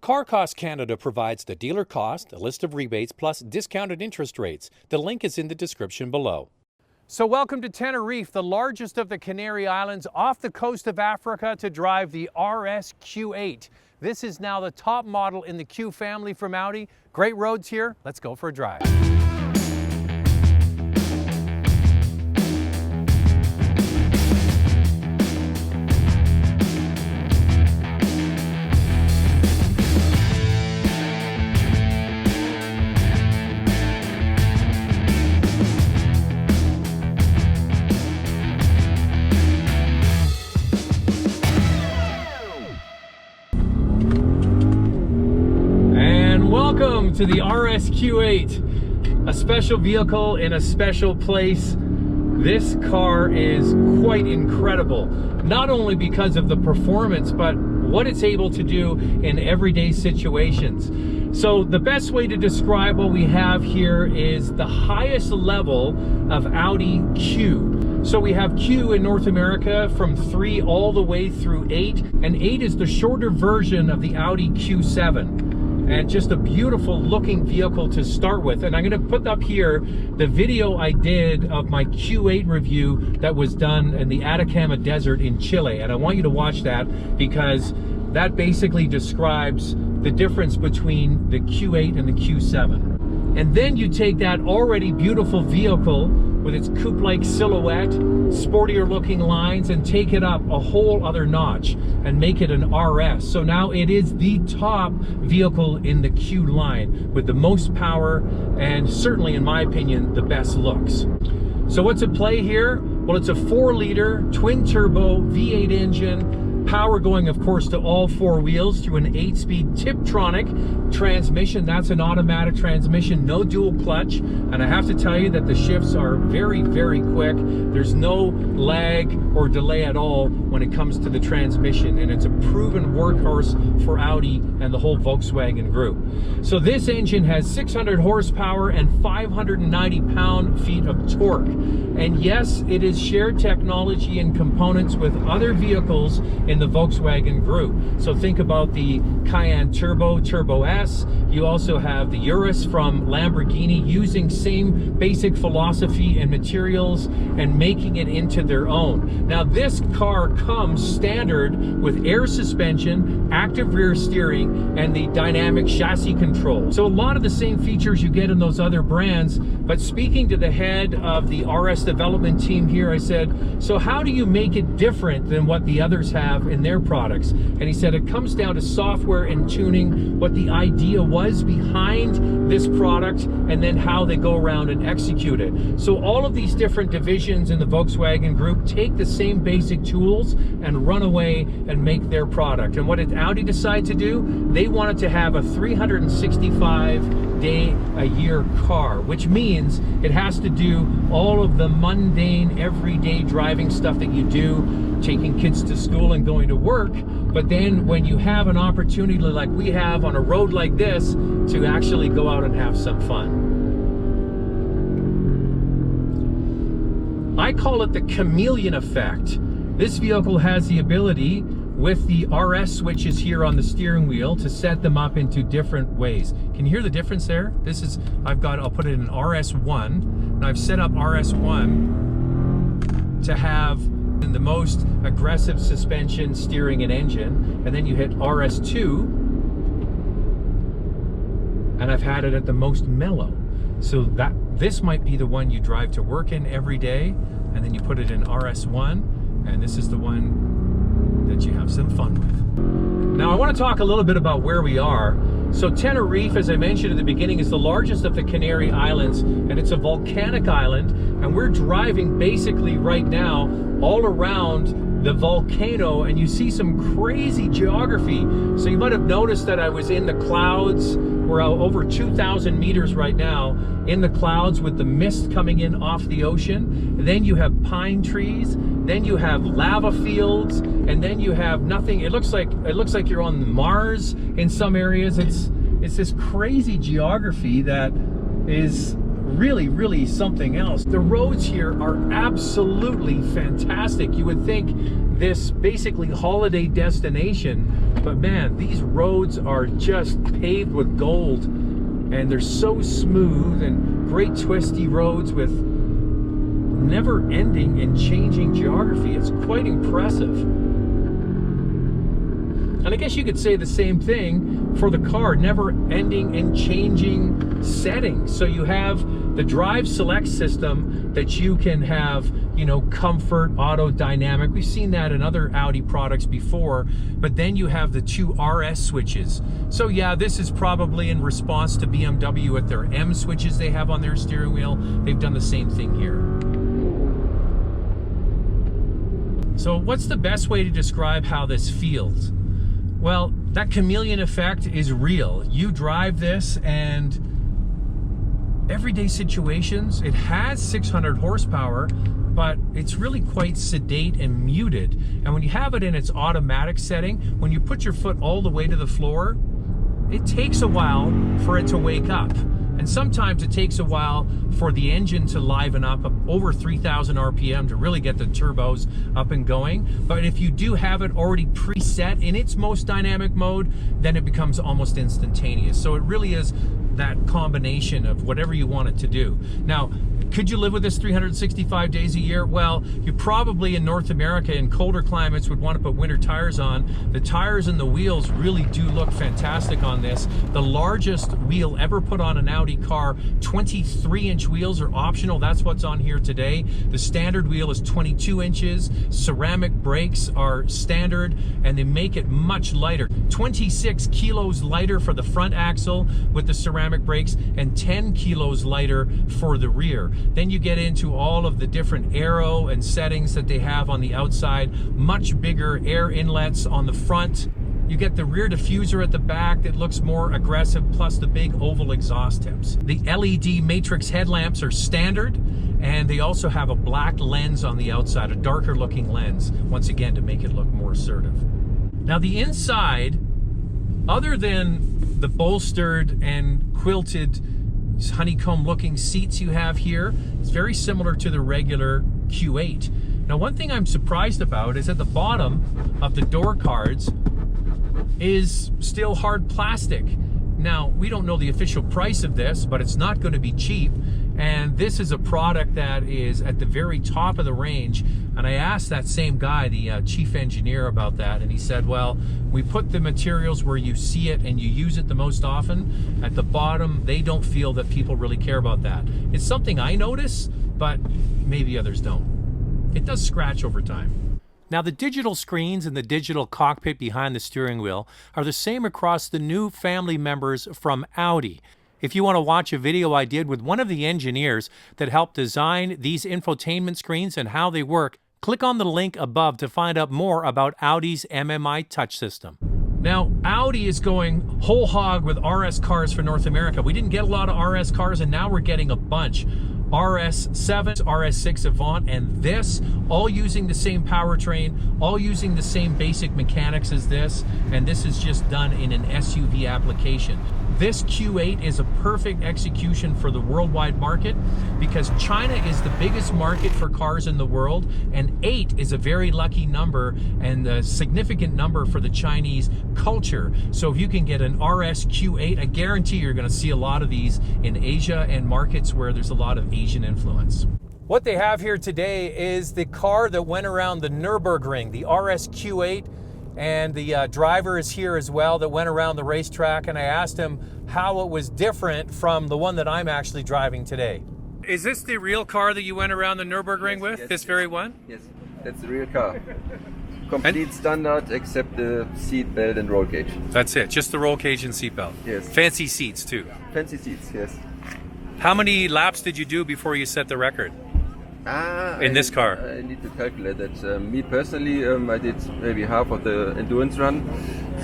Car Cost Canada provides the dealer cost, a list of rebates, plus discounted interest rates. The link is in the description below. So welcome to Tenerife, the largest of the Canary Islands, off the coast of Africa, to drive the RS Q8. This is now the top model in the Q family from Audi. Great roads here. Let's go for a drive. Welcome to the RS Q8, a special vehicle in a special place. This car is quite incredible, not only because of the performance, but what it's able to do in everyday situations. So the best way to describe what we have here is the highest level of Audi Q. So we have Q in North America from 3 all the way through 8, and 8 is the shorter version of the Audi Q7. And just a beautiful looking vehicle to start with. And I'm going to put up here the video I did of my Q8 review that was done in the Atacama Desert in Chile. And I want you to watch that because that basically describes the difference between the Q8 and the Q7. And then you take that already beautiful vehicle with its coupe-like silhouette, sportier looking lines, and take it up a whole other notch and make it an RS. So now it is the top vehicle in the Q line with the most power and certainly, in my opinion, the best looks. So what's at play here? Well, it's a 4-liter twin-turbo V8 engine, power going, of course, to all 4 wheels through an 8-speed tiptronic transmission. That's an automatic transmission, no dual clutch. And I have to tell you that the shifts are very, very quick. There's no lag or delay at all when it comes to the transmission. And it's a proven workhorse for Audi and the whole Volkswagen group. So this engine has 600 horsepower and 590 pound-feet of torque. And yes, it is shared technology and components with other vehicles in the Volkswagen group. So think about the Cayenne Turbo, Turbo S. You also have the Urus from Lamborghini, using same basic philosophy and materials and making it into their own. Now this car comes standard with air suspension, active rear steering, and the dynamic chassis control. So a lot of the same features you get in those other brands. But speaking to the head of the RS development team here, I said, so how do you make it different than what the others have in their products? And he said it comes down to software and tuning, what the idea was behind this product, and then how they go around and execute it. So all of these different divisions in the Volkswagen group take the same basic tools and run away and make their product. And what did Audi decide to do? They wanted to have a 365-day-a-year car, which means it has to do all of the mundane, everyday driving stuff that you do, taking kids to school and going to work. But then when you have an opportunity like we have on a road like this to actually go out and have some fun. I call it the chameleon effect. This vehicle has the ability, with the RS switches here on the steering wheel, to set them up into different ways. Can you hear the difference there? This is, I'll put it in RS1. Now I've set up RS1 to have the most aggressive suspension, steering, and engine. And then you hit RS2, and I've had it at the most mellow. So that this might be the one you drive to work in every day, and then you put it in RS1, and this is the one that you have some fun with. Now I want to talk a little bit about where we are. So Tenerife, as I mentioned at the beginning, is the largest of the Canary Islands, and it's a volcanic island, and we're driving basically right now all around the volcano, and you see some crazy geography. So you might have noticed that I was in the clouds. We're over 2,000 meters right now in the clouds with the mist coming in off the ocean. And then you have pine trees, then you have lava fields, and then you have nothing. It looks like you're on Mars in some areas. It's this crazy geography that is really, really something else. The roads here are absolutely fantastic. You would think this basically holiday destination. But man, these roads are just paved with gold, and they're so smooth, and great twisty roads with never ending and changing geography. It's quite impressive. And I guess you could say the same thing for the car, never ending and changing settings. So you have the drive select system that you can have, you know, comfort, auto, dynamic. We've seen that in other Audi products before, but then you have the 2 RS switches. So yeah, this is probably in response to BMW with their M switches they have on their steering wheel. They've done the same thing here. So what's the best way to describe how this feels? Well, that chameleon effect is real. You drive this, and everyday situations, it has 600 horsepower, but it's really quite sedate and muted. And when you have it in its automatic setting, when you put your foot all the way to the floor, it takes a while for it to wake up. And sometimes it takes a while for the engine to liven up over 3,000 RPM to really get the turbos up and going. But if you do have it already preset in its most dynamic mode, then it becomes almost instantaneous. So it really is that combination of whatever you want it to do. Now, could you live with this 365 days a year? Well, you probably in North America in colder climates would want to put winter tires on. The tires and the wheels really do look fantastic on this. The largest wheel ever put on an Audi car, 23-inch wheels are optional. That's what's on here today. The standard wheel is 22 inches. Ceramic brakes are standard, and they make it much lighter. 26 kilos lighter for the front axle with the ceramic brakes, and 10 kilos lighter for the rear. Then you get into all of the different aero and settings that they have on the outside. Much bigger air inlets on the front. You get the rear diffuser at the back that looks more aggressive, plus the big oval exhaust tips. The LED matrix headlamps are standard, and they also have a black lens on the outside, a darker looking lens, once again to make it look more assertive. Now the inside, other than the bolstered and quilted honeycomb looking seats you have here, it's very similar to the regular Q8. Now one thing I'm surprised about is at the bottom of the door cards is still hard plastic. Now we don't know the official price of this, but it's not going to be cheap, and this is a product that is at the very top of the range. And I asked that same guy, the chief engineer, about that, and he said, well, we put the materials where you see it and you use it the most often. At the bottom, they don't feel that people really care about that. It's something I notice, but maybe others don't. It does scratch over time. Now the digital screens and the digital cockpit behind the steering wheel are the same across the new family members from Audi. If you want to watch a video I did with one of the engineers that helped design these infotainment screens and how they work, click on the link above to find out more about Audi's MMI touch system. Now, Audi is going whole hog with RS cars for North America. We didn't get a lot of RS cars, and now we're getting a bunch. RS7, RS6 Avant, and this, all using the same powertrain, all using the same basic mechanics as this, and this is just done in an SUV application. This Q8 is a perfect execution for the worldwide market because China is the biggest market for cars in the world, and 8 is a very lucky number and a significant number for the Chinese culture. So if you can get an RS Q8, I guarantee you're going to see a lot of these in Asia and markets where there's a lot of Asian influence. What they have here today is the car that went around the Nurburgring, the RS Q8. And the driver is here as well that went around the racetrack, and I asked him how it was different from the one that I'm actually driving today. Is this the real car that you went around the Nurburgring with? Yes, this very one? Yes, that's the real car. Complete standard except the seat belt and roll cage. That's it, just the roll cage and seat belt. Yes. Fancy seats too. Fancy seats, yes. How many laps did you do before you set the record? In this car? I need to calculate that. Me personally, I did maybe half of the endurance run.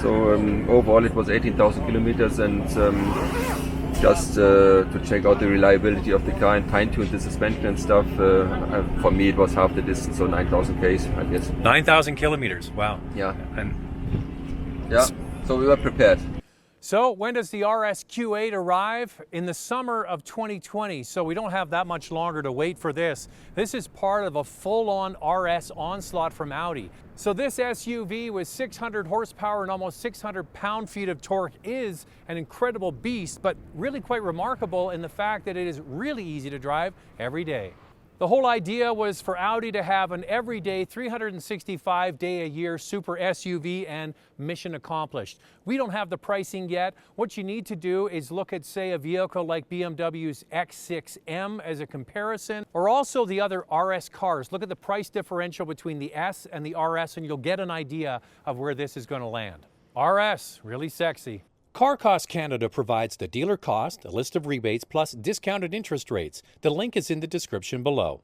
So overall it was 18,000 kilometers, and just to check out the reliability of the car and fine-tune the suspension and stuff, for me it was half the distance, so 9,000 k's, I guess. 9,000 kilometers, wow. Yeah. And yeah, so we were prepared. So when does the RS Q8 arrive? In the summer of 2020, so we don't have that much longer to wait for this. This is part of a full-on RS onslaught from Audi. So this SUV with 600 horsepower and almost 600 pound-feet of torque is an incredible beast, but really quite remarkable in the fact that it is really easy to drive every day. The whole idea was for Audi to have an everyday 365-day-a-year super SUV, and mission accomplished. We don't have the pricing yet. What you need to do is look at, say, a vehicle like BMW's X6M as a comparison, or also the other RS cars. Look at the price differential between the S and the RS, and you'll get an idea of where this is going to land. RS, really sexy. Car Cost Canada provides the dealer cost, a list of rebates, plus discounted interest rates. The link is in the description below.